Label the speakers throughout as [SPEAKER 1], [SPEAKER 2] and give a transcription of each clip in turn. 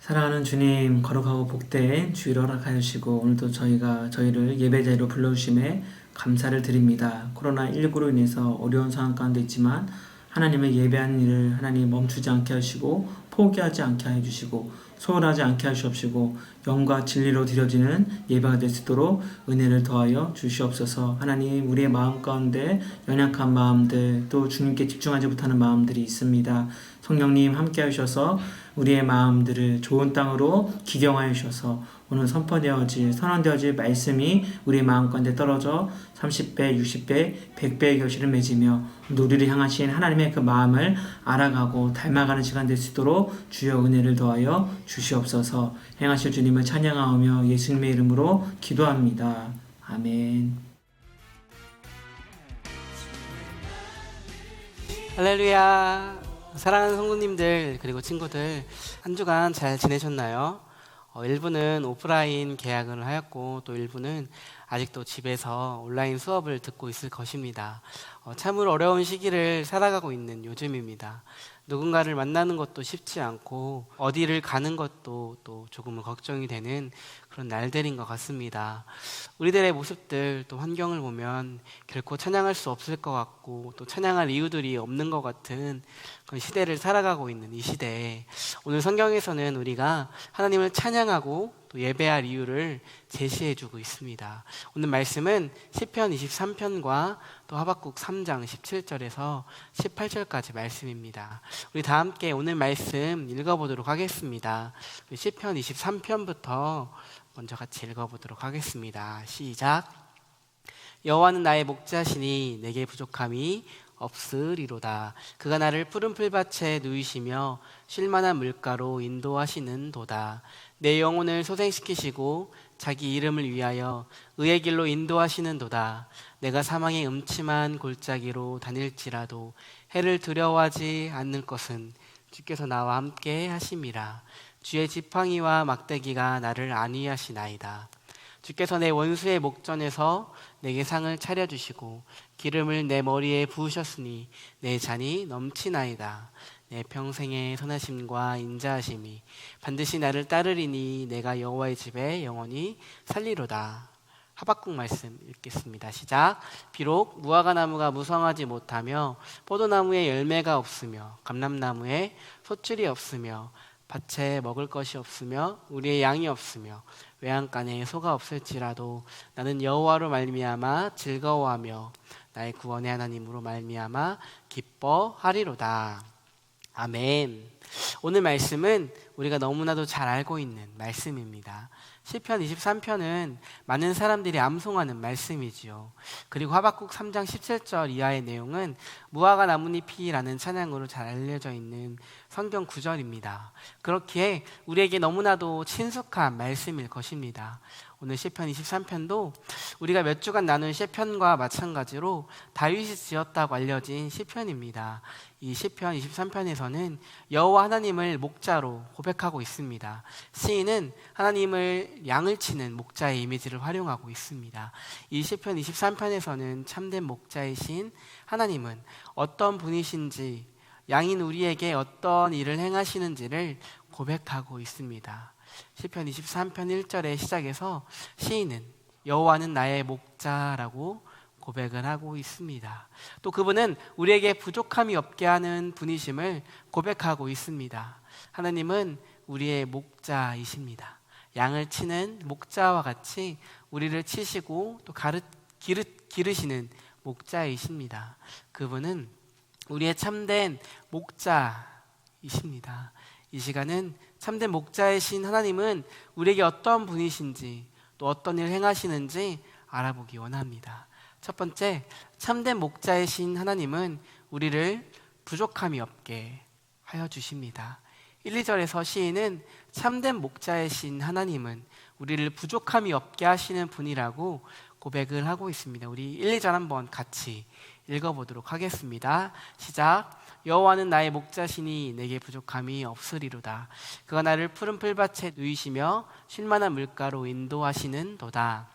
[SPEAKER 1] 사랑하는 주님, 거룩하고 복된 주일을 허락하여 주시고 오늘도 저희를 예배자리로 불러주심에 감사를 드립니다. 코로나19로 인해서 어려운 상황 가운데 있지만 하나님의 예배하는 일을 하나님 멈추지 않게 하시고 포기하지 않게 해주시고 소홀하지 않게 하시옵시고 영과 진리로 드려지는 예배가 될 수 있도록 은혜를 더하여 주시옵소서. 하나님, 우리의 마음 가운데 연약한 마음들, 또 주님께 집중하지 못하는 마음들이 있습니다. 성령님 함께 하셔서 우리의 마음들을 좋은 땅으로 기경하여 주셔서 오늘 선언되어질 말씀이 우리의 마음 가운데 떨어져 30배, 60배, 100배의 결실을 맺으며 우리를 향하신 하나님의 그 마음을 알아가고 닮아가는 시간 될 수 있도록 주여 은혜를 더하여 주시옵소서. 행하실 주님을 찬양하며 예수님의 이름으로 기도합니다. 아멘.
[SPEAKER 2] 할렐루야. 사랑하는 성도님들 그리고 친구들, 한 주간 잘 지내셨나요? 일부는 오프라인 개학을 하였고 또 일부는 아직도 집에서 온라인 수업을 듣고 있을 것입니다. 참으로 어려운 시기를 살아가고 있는 요즘입니다. 누군가를 만나는 것도 쉽지 않고 어디를 가는 것도 또 조금은 걱정이 되는 그런 날들인 것 같습니다. 우리들의 모습들 또 환경을 보면 결코 찬양할 수 없을 것 같고 또 찬양할 이유들이 없는 것 같은 그런 시대를 살아가고 있는 이 시대에 오늘 성경에서는 우리가 하나님을 찬양하고 또 예배할 이유를 제시해주고 있습니다. 오늘 말씀은 시편 23편과 또 하박국 3장 17절에서 18절까지 말씀입니다. 우리 다 함께 오늘 말씀 읽어보도록 하겠습니다. 시편 23편부터 먼저 같이 읽어보도록 하겠습니다. 시작. 여호와는 나의 목자시니 내게 부족함이 없으리로다. 그가 나를 푸른 풀밭에 누이시며 쉴만한 물가로 인도하시는 도다. 내 영혼을 소생시키시고 자기 이름을 위하여 의의 길로 인도하시는 도다. 내가 사망의 음침한 골짜기로 다닐지라도 해를 두려워하지 않는 것은 주께서 나와 함께 하심이라. 주의 지팡이와 막대기가 나를 안위하시나이다. 주께서 내 원수의 목전에서 내게 상을 차려주시고 기름을 내 머리에 부으셨으니 내 잔이 넘치나이다. 내 평생의 선하심과 인자하심이 반드시 나를 따르리니 내가 여호와의 집에 영원히 살리로다. 하박국 말씀 읽겠습니다. 시작. 비록 무화과나무가 무성하지 못하며 포도나무에 열매가 없으며 감람나무에 소출이 없으며 밭에 먹을 것이 없으며 우리의 양이 없으며 외양간에 소가 없을지라도 나는 여호와로 말미암아 즐거워하며 나의 구원의 하나님으로 말미암아 기뻐하리로다. 아멘. 오늘 말씀은 우리가 너무나도 잘 알고 있는 말씀입니다. 시편 23편은 많은 사람들이 암송하는 말씀이지요. 그리고 하박국 3장 17절 이하의 내용은 무화과 나뭇잎이라는 찬양으로 잘 알려져 있는 성경 구절입니다. 그렇기에 우리에게 너무나도 친숙한 말씀일 것입니다. 오늘 시편 23편도 우리가 몇 주간 나눈 시편과 마찬가지로 다윗이 지었다고 알려진 시편입니다. 이 시편 23편에서는 여호와 하나님을 목자로 고백하고 있습니다. 시인은 하나님을 양을 치는 목자의 이미지를 활용하고 있습니다. 이 시편 23편에서는 참된 목자이신 하나님은 어떤 분이신지, 양인 우리에게 어떤 일을 행하시는지를 고백하고 있습니다. 시편 23편 1절의 시작에서 시인은 여호와는 나의 목자라고 고백을 하고 있습니다. 또 그분은 우리에게 부족함이 없게 하는 분이심을 고백하고 있습니다. 하나님은 우리의 목자이십니다. 양을 치는 목자와 같이 우리를 치시고 또 기르시는 목자이십니다. 그분은 우리의 참된 목자이십니다. 이 시간은 참된 목자이신 하나님은 우리에게 어떤 분이신지 또 어떤 일을 행하시는지 알아보기 원합니다. 첫 번째, 참된 목자이신 하나님은 우리를 부족함이 없게 하여 주십니다. 1, 2절에서 시인은 참된 목자이신 하나님은 우리를 부족함이 없게 하시는 분이라고 고백을 하고 있습니다. 우리 1, 2절 한번 같이 읽어보도록 하겠습니다. 시작. 여호와는 나의 목자시니 내게 부족함이 없으리로다. 그가 나를 푸른 풀밭에 누이시며 쉴만한 물가로 인도하시는 도다.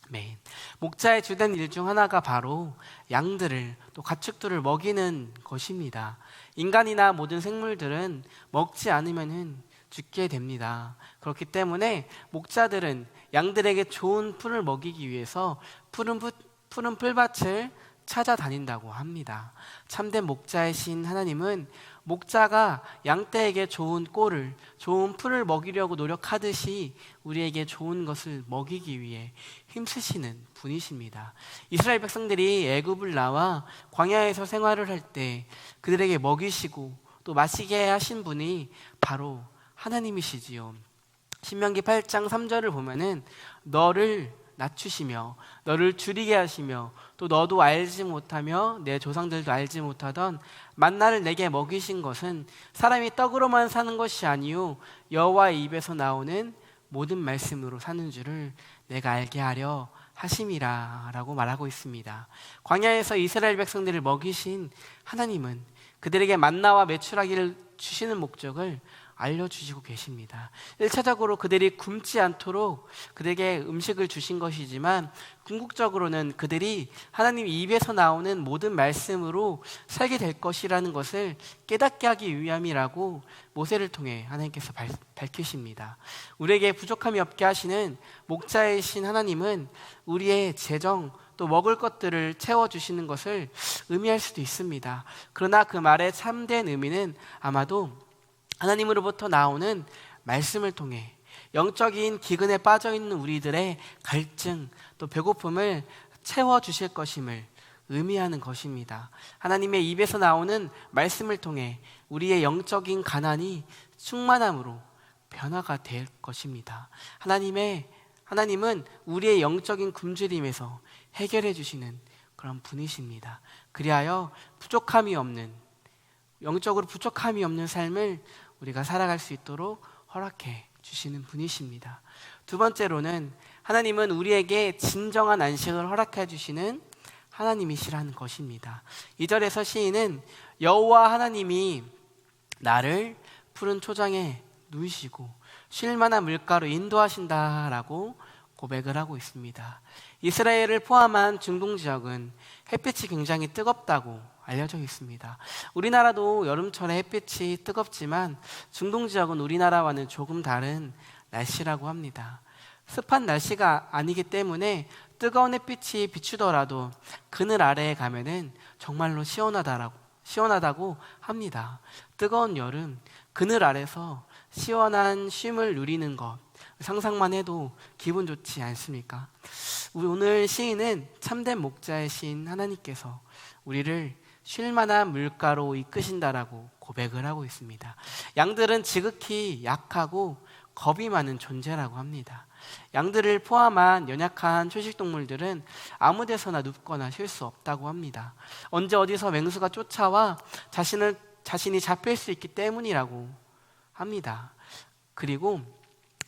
[SPEAKER 2] 아멘. 목자의 주된 일 중 하나가 바로 양들을 또 가축들을 먹이는 것입니다. 인간이나 모든 생물들은 먹지 않으면 죽게 됩니다. 그렇기 때문에 목자들은 양들에게 좋은 풀을 먹이기 위해서 푸른 풀밭을 찾아다닌다고 합니다. 참된 목자이신 하나님은 목자가 양떼에게 좋은 꼴을, 좋은 풀을 먹이려고 노력하듯이 우리에게 좋은 것을 먹이기 위해 힘쓰시는 분이십니다. 이스라엘 백성들이 애굽을 나와 광야에서 생활을 할 때 그들에게 먹이시고 또 마시게 하신 분이 바로 하나님이시지요. 신명기 8장 3절을 보면은 너를 낮추시며 너를 줄이게 하시며 또 너도 알지 못하며 내 조상들도 알지 못하던 만나를 내게 먹이신 것은 사람이 떡으로만 사는 것이 아니요 여호와의 입에서 나오는 모든 말씀으로 사는 줄을 내가 알게 하려 하심이라 라고 말하고 있습니다. 광야에서 이스라엘 백성들을 먹이신 하나님은 그들에게 만나와 메추라기를 주시는 목적을 알려주시고 계십니다. 1차적으로 그들이 굶지 않도록 그들에게 음식을 주신 것이지만 궁극적으로는 그들이 하나님 입에서 나오는 모든 말씀으로 살게 될 것이라는 것을 깨닫게 하기 위함이라고 모세를 통해 하나님께서 밝히십니다. 우리에게 부족함이 없게 하시는 목자이신 하나님은 우리의 재정 또 먹을 것들을 채워주시는 것을 의미할 수도 있습니다. 그러나 그 말의 참된 의미는 아마도 하나님으로부터 나오는 말씀을 통해 영적인 기근에 빠져있는 우리들의 갈증 또 배고픔을 채워주실 것임을 의미하는 것입니다. 하나님의 입에서 나오는 말씀을 통해 우리의 영적인 가난이 충만함으로 변화가 될 것입니다. 하나님은 우리의 영적인 굶주림에서 해결해 주시는 그런 분이십니다. 그리하여 영적으로 부족함이 없는 삶을 우리가 살아갈 수 있도록 허락해 주시는 분이십니다. 두 번째로는 하나님은 우리에게 진정한 안식을 허락해 주시는 하나님이시라는 것입니다. 2절에서 시인은 여호와 하나님이 나를 푸른 초장에 누이시고 쉴 만한 물가로 인도하신다라고 고백을 하고 있습니다. 이스라엘을 포함한 중동 지역은 햇빛이 굉장히 뜨겁다고 알려져 있습니다. 우리나라도 여름철에 햇빛이 뜨겁지만 중동 지역은 우리나라와는 조금 다른 날씨라고 합니다. 습한 날씨가 아니기 때문에 뜨거운 햇빛이 비추더라도 그늘 아래에 가면은 정말로 시원하다고 합니다. 뜨거운 여름 그늘 아래서 시원한 쉼을 누리는 것 상상만 해도 기분 좋지 않습니까? 오늘 시인은 참된 목자이신 하나님께서 우리를 쉴만한 물가로 이끄신다라고 고백을 하고 있습니다. 양들은 지극히 약하고 겁이 많은 존재라고 합니다. 양들을 포함한 연약한 초식동물들은 아무 데서나 눕거나 쉴 수 없다고 합니다. 언제 어디서 맹수가 쫓아와 자신이 잡힐 수 있기 때문이라고 합니다. 그리고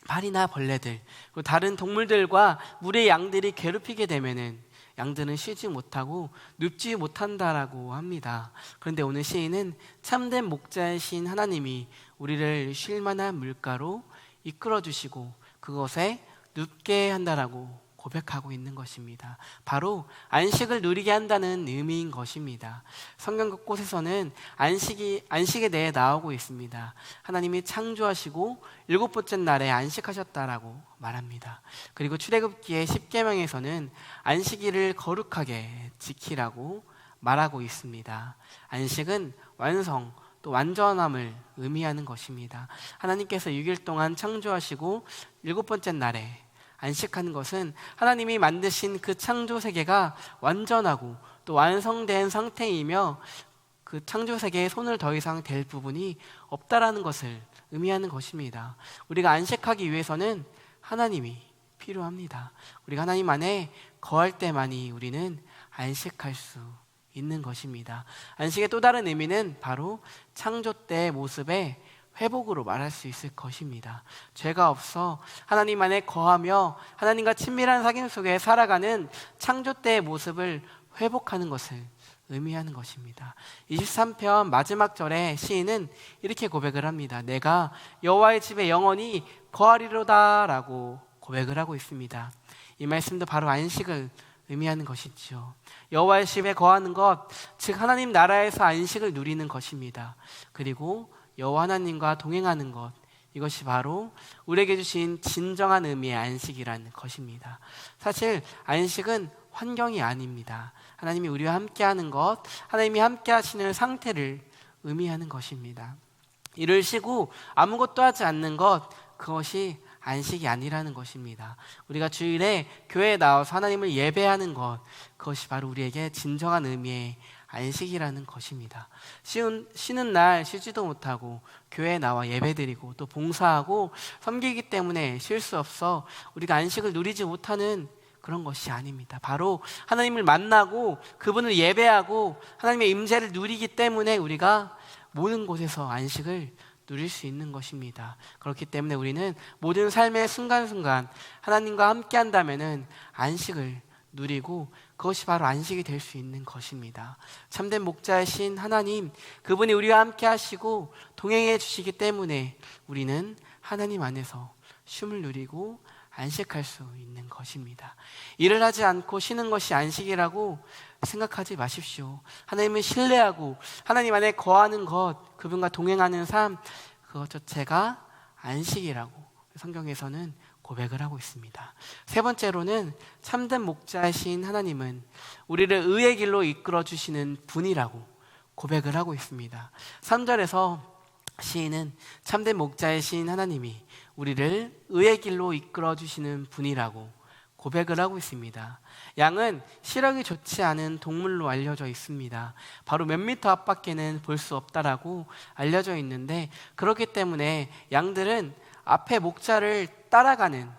[SPEAKER 2] 파리나 벌레들 그리고 다른 동물들과 물의 양들이 괴롭히게 되면은 양들은 쉬지 못하고 눕지 못한다라고 합니다. 그런데 오늘 시인은 참된 목자이신 하나님이 우리를 쉴 만한 물가로 이끌어 주시고 그것에 눕게 한다라고 고백하고 있는 것입니다. 바로 안식을 누리게 한다는 의미인 것입니다. 성경 곳곳에서는 안식에 대해 나오고 있습니다. 하나님이 창조하시고 7번째 날에 안식하셨다라고 말합니다. 그리고 출애굽기의 10계명에서는 안식일을 거룩하게 지키라고 말하고 있습니다. 안식은 완성 또 완전함을 의미하는 것입니다. 하나님께서 6일 동안 창조하시고 7번째 날에 안식하는 것은 하나님이 만드신 그 창조 세계가 완전하고 또 완성된 상태이며 그 창조 세계에 손을 더 이상 댈 부분이 없다라는 것을 의미하는 것입니다. 우리가 안식하기 위해서는 하나님이 필요합니다. 우리가 하나님 안에 거할 때만이 우리는 안식할 수 있는 것입니다. 안식의 또 다른 의미는 바로 창조 때의 모습의 회복으로 말할 수 있을 것입니다. 죄가 없어 하나님 안에 거하며 하나님과 친밀한 사귐 속에 살아가는 창조 때의 모습을 회복하는 것을 의미하는 것입니다. 23편 마지막 절에 시인은 이렇게 고백을 합니다. 내가 여호와의 집에 영원히 거하리로다 라고 고백을 하고 있습니다. 이 말씀도 바로 안식을 의미하는 것이죠. 여호와의 집에 거하는 것, 즉 하나님 나라에서 안식을 누리는 것입니다. 그리고 여호와 하나님과 동행하는 것, 이것이 바로 우리에게 주신 진정한 의미의 안식이라는 것입니다. 사실 안식은 환경이 아닙니다. 하나님이 우리와 함께하는 것, 하나님이 함께하시는 상태를 의미하는 것입니다. 이를 쉬고 아무것도 하지 않는 것, 그것이 안식이 아니라는 것입니다. 우리가 주일에 교회에 나와서 하나님을 예배하는 것, 그것이 바로 우리에게 진정한 의미의 안식이라는 것입니다. 쉬는 날 쉬지도 못하고 교회에 나와 예배드리고 또 봉사하고 섬기기 때문에 쉴 수 없어 우리가 안식을 누리지 못하는 그런 것이 아닙니다. 바로 하나님을 만나고 그분을 예배하고 하나님의 임재를 누리기 때문에 우리가 모든 곳에서 안식을 누릴 수 있는 것입니다. 그렇기 때문에 우리는 모든 삶의 순간순간 하나님과 함께 한다면은 안식을 누리고 그것이 바로 안식이 될 수 있는 것입니다. 참된 목자이신 하나님, 그분이 우리와 함께 하시고 동행해 주시기 때문에 우리는 하나님 안에서 쉼을 누리고 안식할 수 있는 것입니다. 일을 하지 않고 쉬는 것이 안식이라고 생각하지 마십시오. 하나님을 신뢰하고 하나님 안에 거하는 것, 그분과 동행하는 삶, 그것 자체가 안식이라고 성경에서는 고백을 하고 있습니다. 세 번째로는 참된 목자이신 하나님은 우리를 의의 길로 이끌어 주시는 분이라고 고백을 하고 있습니다. 3절에서 시인은 참된 목자이신 하나님이 우리를 의의 길로 이끌어 주시는 분이라고 고백을 하고 있습니다. 양은 시력이 좋지 않은 동물로 알려져 있습니다. 바로 몇 미터 앞밖에는 볼 수 없다라고 알려져 있는데, 그렇기 때문에 양들은 앞에 목자를 따라가는,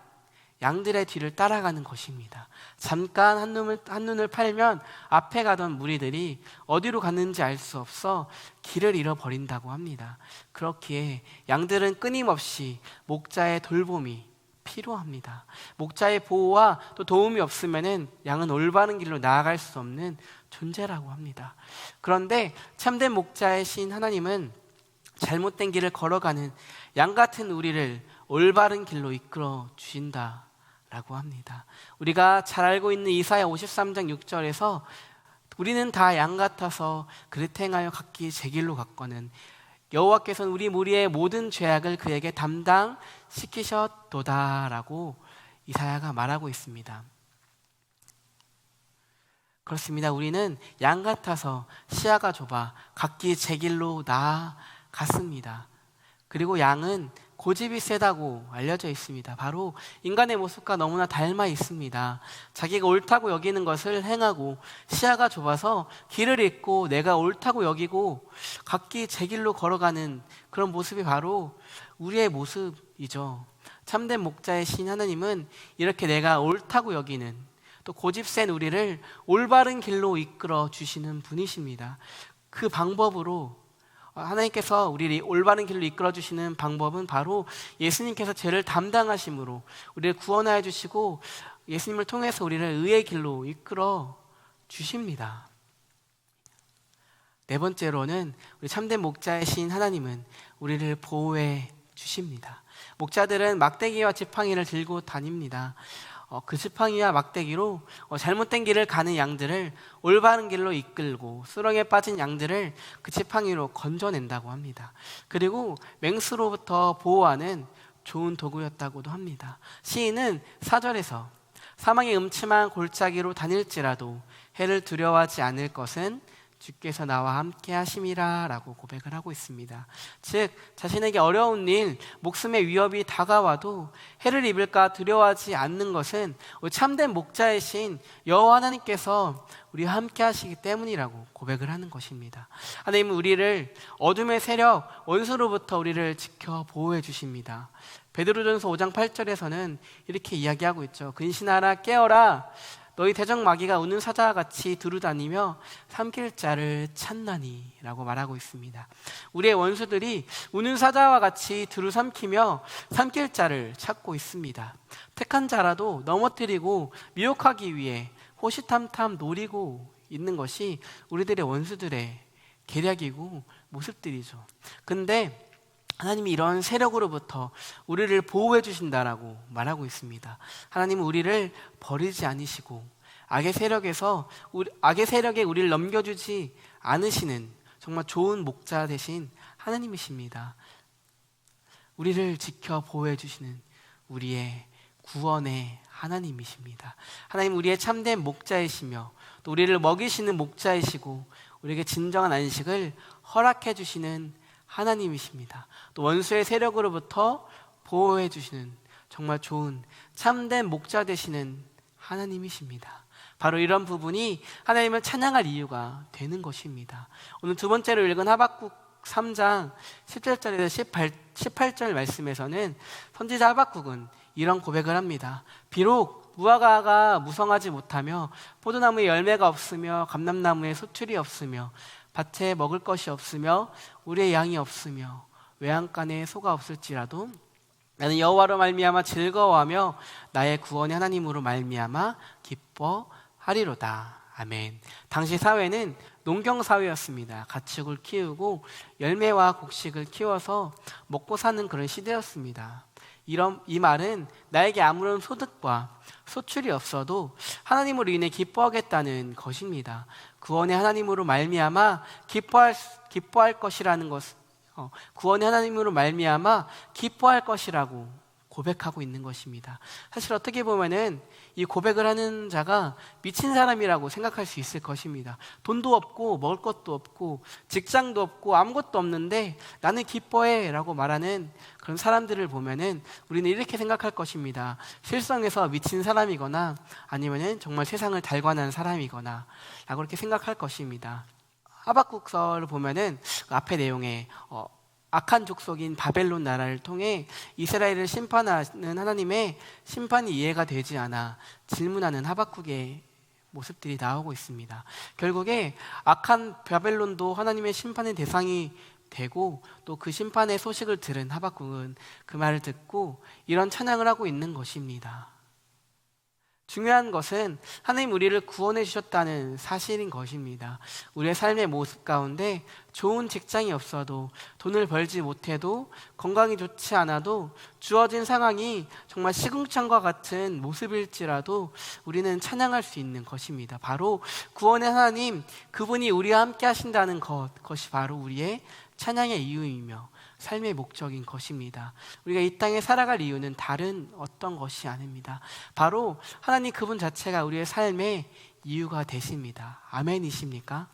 [SPEAKER 2] 양들의 뒤를 따라가는 것입니다. 잠깐 한눈을 팔면 앞에 가던 무리들이 어디로 갔는지 알 수 없어 길을 잃어버린다고 합니다. 그렇기에 양들은 끊임없이 목자의 돌봄이 필요합니다. 목자의 보호와 또 도움이 없으면은 양은 올바른 길로 나아갈 수 없는 존재라고 합니다. 그런데 참된 목자이신 하나님은 잘못된 길을 걸어가는 양 같은 우리를 올바른 길로 이끌어 주신다라고 합니다. 우리가 잘 알고 있는 이사야 53장 6절에서 우리는 다 양 같아서 그릇 행하여 각기 제 길로 갔거늘 여호와께서는 우리 무리의 모든 죄악을 그에게 담당시키셨도다라고 이사야가 말하고 있습니다. 그렇습니다. 우리는 양 같아서 시야가 좁아 각기 제 길로 나아갔습니다. 그리고 양은 고집이 세다고 알려져 있습니다. 바로 인간의 모습과 너무나 닮아 있습니다. 자기가 옳다고 여기는 것을 행하고 시야가 좁아서 길을 잃고 내가 옳다고 여기고 각기 제 길로 걸어가는 그런 모습이 바로 우리의 모습이죠. 참된 목자이신 하나님은 이렇게 내가 옳다고 여기는, 또 고집센 우리를 올바른 길로 이끌어 주시는 분이십니다. 그 방법으로 하나님께서 우리를 올바른 길로 이끌어 주시는 방법은 바로 예수님께서 죄를 담당하심으로 우리를 구원하여 주시고 예수님을 통해서 우리를 의의 길로 이끌어 주십니다. 네 번째로는 우리 참된 목자이신 하나님은 우리를 보호해 주십니다. 목자들은 막대기와 지팡이를 들고 다닙니다. 그 지팡이와 막대기로 잘못된 길을 가는 양들을 올바른 길로 이끌고 수렁에 빠진 양들을 그 지팡이로 건져낸다고 합니다. 그리고 맹수로부터 보호하는 좋은 도구였다고도 합니다. 시인은 4절에서 사망의 음침한 골짜기로 다닐지라도 해를 두려워하지 않을 것은 주께서 나와 함께 하심이라 라고 고백을 하고 있습니다. 즉 자신에게 어려운 일, 목숨의 위협이 다가와도 해를 입을까 두려워하지 않는 것은 참된 목자이신 여호와 하나님께서 우리와 함께 하시기 때문이라고 고백을 하는 것입니다. 하나님은 우리를 어둠의 세력, 원수로부터 우리를 지켜 보호해 주십니다. 베드로전서 5장 8절에서는 이렇게 이야기하고 있죠. 근신하라, 깨어라, 너희 대적 마귀가 우는 사자와 같이 두루다니며 삼킬 자를 찾나니 라고 말하고 있습니다. 우리의 원수들이 우는 사자와 같이 두루삼키며 삼킬 자를 찾고 있습니다. 택한 자라도 넘어뜨리고 미혹하기 위해 호시탐탐 노리고 있는 것이 우리들의 원수들의 계략이고 모습들이죠. 근데 하나님이 이런 세력으로부터 우리를 보호해 주신다라고 말하고 있습니다. 하나님은 우리를 버리지 않으시고 악의 세력에 우리를 넘겨주지 않으시는 정말 좋은 목자 되신 하나님이십니다. 우리를 지켜 보호해 주시는 우리의 구원의 하나님이십니다. 하나님 우리의 참된 목자이시며 또 우리를 먹이시는 목자이시고 우리에게 진정한 안식을 허락해 주시는 하나님이십니다. 또 원수의 세력으로부터 보호해 주시는 정말 좋은 참된 목자 되시는 하나님이십니다. 바로 이런 부분이 하나님을 찬양할 이유가 되는 것입니다. 오늘 두 번째로 읽은 하박국 3장 17절에서 18절 말씀에서는 선지자 하박국은 이런 고백을 합니다. 비록 무화과가 무성하지 못하며 포도나무에 열매가 없으며 감람나무에 소출이 없으며 밭에 먹을 것이 없으며 우리의 양이 없으며 외양간에 소가 없을지라도 나는 여호와로 말미암아 즐거워하며 나의 구원의 하나님으로 말미암아 기뻐하리로다. 아멘. 당시 사회는 농경 사회였습니다. 가축을 키우고 열매와 곡식을 키워서 먹고 사는 그런 시대였습니다. 이 말은 나에게 아무런 소득과 소출이 없어도 하나님으로 인해 기뻐하겠다는 것입니다. 구원의 하나님으로 말미암아 기뻐할 것이라는 것, 구원의 하나님으로 말미암아 기뻐할 것이라고 고백하고 있는 것입니다. 사실 어떻게 보면은 이 고백을 하는 자가 미친 사람이라고 생각할 수 있을 것입니다. 돈도 없고 먹을 것도 없고 직장도 없고 아무것도 없는데 나는 기뻐해 라고 말하는 그런 사람들을 보면은 우리는 이렇게 생각할 것입니다. 실성에서 미친 사람이거나 아니면은 정말 세상을 달관한 사람이거나 라고 이렇게 생각할 것입니다. 하박국서를 보면은 그 앞에 내용에 악한 족속인 바벨론 나라를 통해 이스라엘을 심판하는 하나님의 심판이 이해가 되지 않아 질문하는 하박국의 모습들이 나오고 있습니다. 결국에 악한 바벨론도 하나님의 심판의 대상이 되고 또 그 심판의 소식을 들은 하박국은 그 말을 듣고 이런 찬양을 하고 있는 것입니다. 중요한 것은 하나님 우리를 구원해 주셨다는 사실인 것입니다. 우리의 삶의 모습 가운데 좋은 직장이 없어도 돈을 벌지 못해도 건강이 좋지 않아도 주어진 상황이 정말 시궁창과 같은 모습일지라도 우리는 찬양할 수 있는 것입니다. 바로 구원의 하나님, 그분이 우리와 함께 하신다는 것이 바로 우리의 찬양의 이유이며 삶의 목적인 것입니다. 우리가 이 땅에 살아갈 이유는 다른 어떤 것이 아닙니다. 바로 하나님 그분 자체가 우리의 삶의 이유가 되십니다. 아멘이십니까?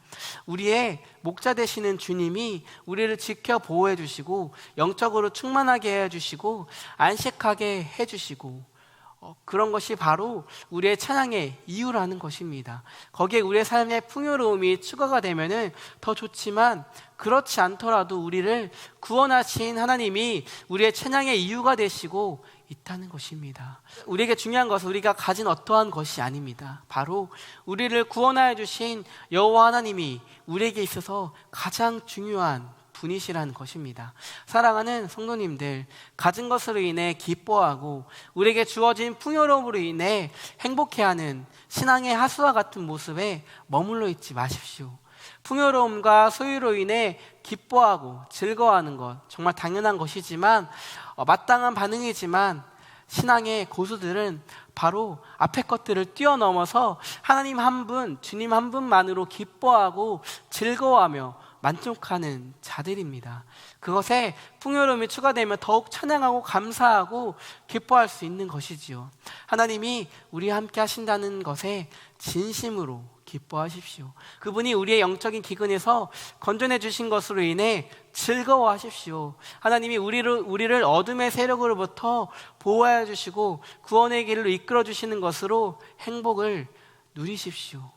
[SPEAKER 2] 우리의 목자 되시는 주님이 우리를 지켜 보호해 주시고 영적으로 충만하게 해주시고 안식하게 해주시고 그런 것이 바로 우리의 찬양의 이유라는 것입니다. 거기에 우리의 삶의 풍요로움이 추가가 되면은 더 좋지만 그렇지 않더라도 우리를 구원하신 하나님이 우리의 찬양의 이유가 되시고 있다는 것입니다. 우리에게 중요한 것은 우리가 가진 어떠한 것이 아닙니다. 바로 우리를 구원하여 주신 여호와 하나님이 우리에게 있어서 가장 중요한 분이시라는 것입니다. 사랑하는 성도님들, 가진 것으로 인해 기뻐하고 우리에게 주어진 풍요로움으로 인해 행복해하는 신앙의 하수와 같은 모습에 머물러 있지 마십시오. 풍요로움과 소유로 인해 기뻐하고 즐거워하는 것 정말 당연한 것이지만 마땅한 반응이지만 신앙의 고수들은 바로 앞의 것들을 뛰어넘어서 하나님 한 분, 주님 한 분만으로 기뻐하고 즐거워하며 만족하는 자들입니다. 그것에 풍요로움이 추가되면 더욱 찬양하고 감사하고 기뻐할 수 있는 것이지요. 하나님이 우리와 함께 하신다는 것에 진심으로 기뻐하십시오. 그분이 우리의 영적인 기근에서 건져내 주신 것으로 인해 즐거워하십시오. 하나님이 우리를 어둠의 세력으로부터 보호하여 주시고 구원의 길로 이끌어 주시는 것으로 행복을 누리십시오.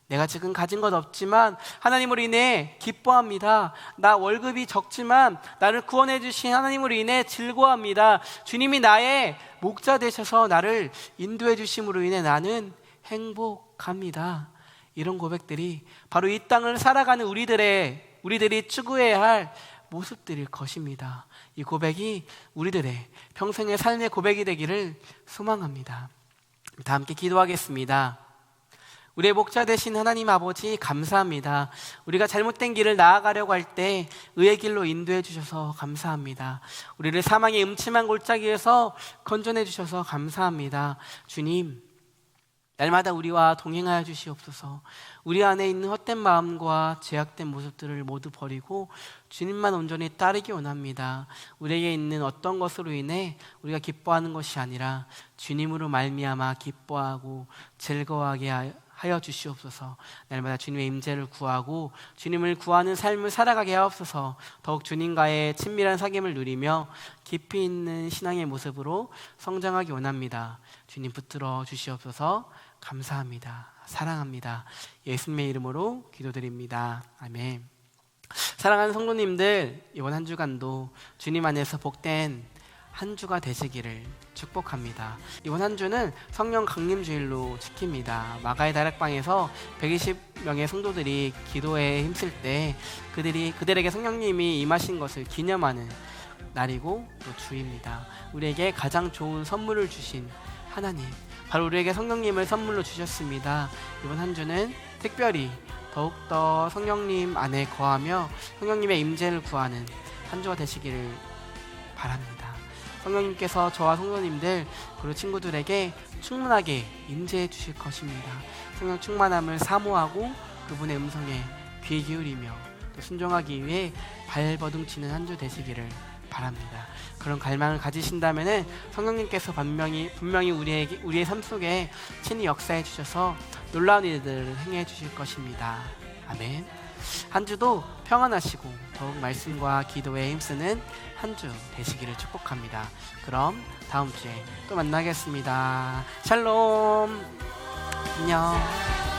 [SPEAKER 2] 내가 지금 가진 것 없지만 하나님으로 인해 기뻐합니다. 나 월급이 적지만 나를 구원해 주신 하나님으로 인해 즐거워합니다. 주님이 나의 목자 되셔서 나를 인도해 주심으로 인해 나는 행복합니다. 이런 고백들이 바로 이 땅을 살아가는 우리들이 추구해야 할 모습들일 것입니다. 이 고백이 우리들의 평생의 삶의 고백이 되기를 소망합니다. 다 함께 기도하겠습니다. 우리의 목자 되신 하나님 아버지 감사합니다. 우리가 잘못된 길을 나아가려고 할 때 의의 길로 인도해 주셔서 감사합니다. 우리를 사망의 음침한 골짜기에서 건져내 주셔서 감사합니다. 주님, 날마다 우리와 동행하여 주시옵소서. 우리 안에 있는 헛된 마음과 죄악된 모습들을 모두 버리고 주님만 온전히 따르기 원합니다. 우리에게 있는 어떤 것으로 인해 우리가 기뻐하는 것이 아니라 주님으로 말미암아 기뻐하고 즐거워하게 하여 주시옵소서. 날마다 주님의 임재를 구하고 주님을 구하는 삶을 살아가게 하옵소서. 더욱 주님과의 친밀한 사귐을 누리며 깊이 있는 신앙의 모습으로 성장하기 원합니다. 주님 붙들어 주시옵소서. 감사합니다. 사랑합니다. 예수님의 이름으로 기도드립니다. 아멘. 사랑하는 성도님들, 이번 한 주간도 주님 안에서 복된 한 주가 되시기를 축복합니다. 이번 한 주는 성령 강림주일로 지킵니다. 마가의 다락방에서 120명의 성도들이 기도에 힘쓸 때 그들에게 성령님이 임하신 것을 기념하는 날이고 또 주입니다. 우리에게 가장 좋은 선물을 주신 하나님, 바로 우리에게 성령님을 선물로 주셨습니다. 이번 한 주는 특별히 더욱더 성령님 안에 거하며 성령님의 임재를 구하는 한 주가 되시기를 바랍니다. 성령님께서 저와 성도님들 그리고 친구들에게 충만하게 임재해 주실 것입니다. 성령 충만함을 사모하고 그분의 음성에 귀 기울이며 또 순종하기 위해 발버둥치는 한 주 되시기를 바랍니다. 그런 갈망을 가지신다면 성령님께서 분명히 우리의 삶 속에 친히 역사해 주셔서 놀라운 일들을 행해 주실 것입니다. 아멘. 한 주도 평안하시고 더욱 말씀과 기도에 힘쓰는 한 주 되시기를 축복합니다. 그럼 다음 주에 또 만나겠습니다. 샬롬. 안녕.